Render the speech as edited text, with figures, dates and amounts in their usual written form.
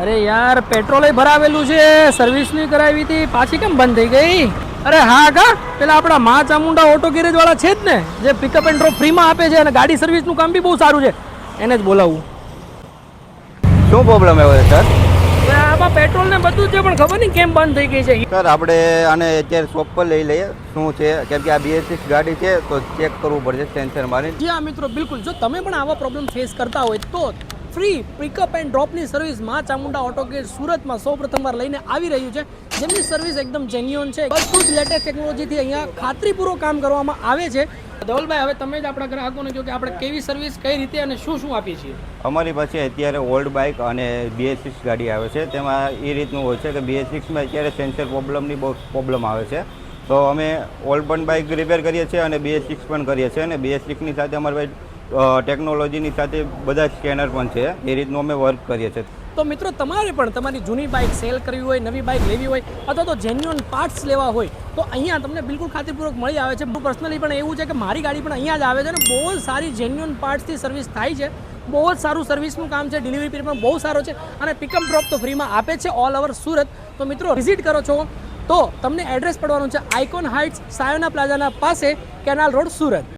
અરે યાર પેટ્રોલ ભરાવેલું છે, સર્વિસ ની કરાવી હતી, પાછી કેમ બંધ થઈ ગઈ? અરે હા કા પેલા આપણા મા ચામુંડા ઓટો ગેરેજ વાળા છે જ ને, જે પિકઅપ એન્ડ ડ્રોપ ફ્રીમાં આપે છે અને ગાડી સર્વિસ નું કામ બી બહુ સારું છે, એને જ બોલાવું. શું પ્રોબ્લેમ આવ્યો છે સર? હવે આમાં પેટ્રોલ ને બધું છે પણ ખબર નહીં કેમ બંધ થઈ ગઈ છે. સર આપણે આને અત્યારે શોપ પર લઈ લઈએ શું છે, કેમ કે આ BS6 ગાડી છે તો ચેક કરવું પડશે સેન્સર મારી. જી હા મિત્રો, બિલકુલ. જો તમે પણ આવા પ્રોબ્લેમ ફેસ કરતા હોય તો ફ્રી પિકઅપ એન્ડ ડ્રોપની સર્વિસ માં ચામુંડા ઓટો ગેરેજ સુરતમાં સૌ પ્રથમવાર લઈને આવી રહ્યું છે, જેમની સર્વિસ એકદમ જેન્યુઅન છે. બધું જ લેટેસ્ટ ટેકનોલોજીથી અહીંયા ખાતરીપૂર્વક કામ કરવામાં આવે છે. ધવલભાઈ, હવે તમે જ આપણા ગ્રાહકોને કહો કે આપણે કેવી સર્વિસ કઈ રીતે અને શું શું આપીએ છીએ. અમારી પાસે અત્યારે ઓલ્ડ બાઇક અને BS6 ગાડી આવે છે, તેમાં એ રીતનું હોય છે કે BS6માં અત્યારે સેન્સર પ્રોબ્લેમની બહુ પ્રોબ્લેમ આવે છે, તો અમે ઓલ્ડ પણ બાઇક રિપેર કરીએ છીએ અને BS6 પણ કરીએ છીએ. અને BS6ની સાથે અમારી ટેકનોલોજીની સાથે બધા સ્કેનર પણ છે, એ રીતનું અમે વર્ક કરીએ છીએ. તો મિત્રો, તમારે પણ તમારી જૂની બાઇક સેલ કરવી હોય, નવી બાઇક લેવી હોય અથવા તો જેન્યુઅન પાર્ટ્સ લેવા હોય તો અહીંયા તમને બિલકુલ ખાતરીપૂર્વક મળી આવે છે. પર્સનલી પણ એવું છે કે મારી ગાડી પણ અહીંયા જ આવે છે અને બહુ જ સારી જેન્યુઅન પાર્ટ્સથી સર્વિસ થાય છે. બહુ જ સારું સર્વિસનું કામ છે, ડિલિવરી પીરિયડ પણ બહુ સારો છે અને પિકઅપ ડ્રોપ તો ફ્રીમાં આપે છે ઓલ ઓવર સુરત. તો મિત્રો, વિઝિટ કરો છો તો તમને એડ્રેસ પડવાનું છે આઇકોન હાઇટ્સ સાયોના પ્લાઝાના પાસે, કેનાલ રોડ, સુરત.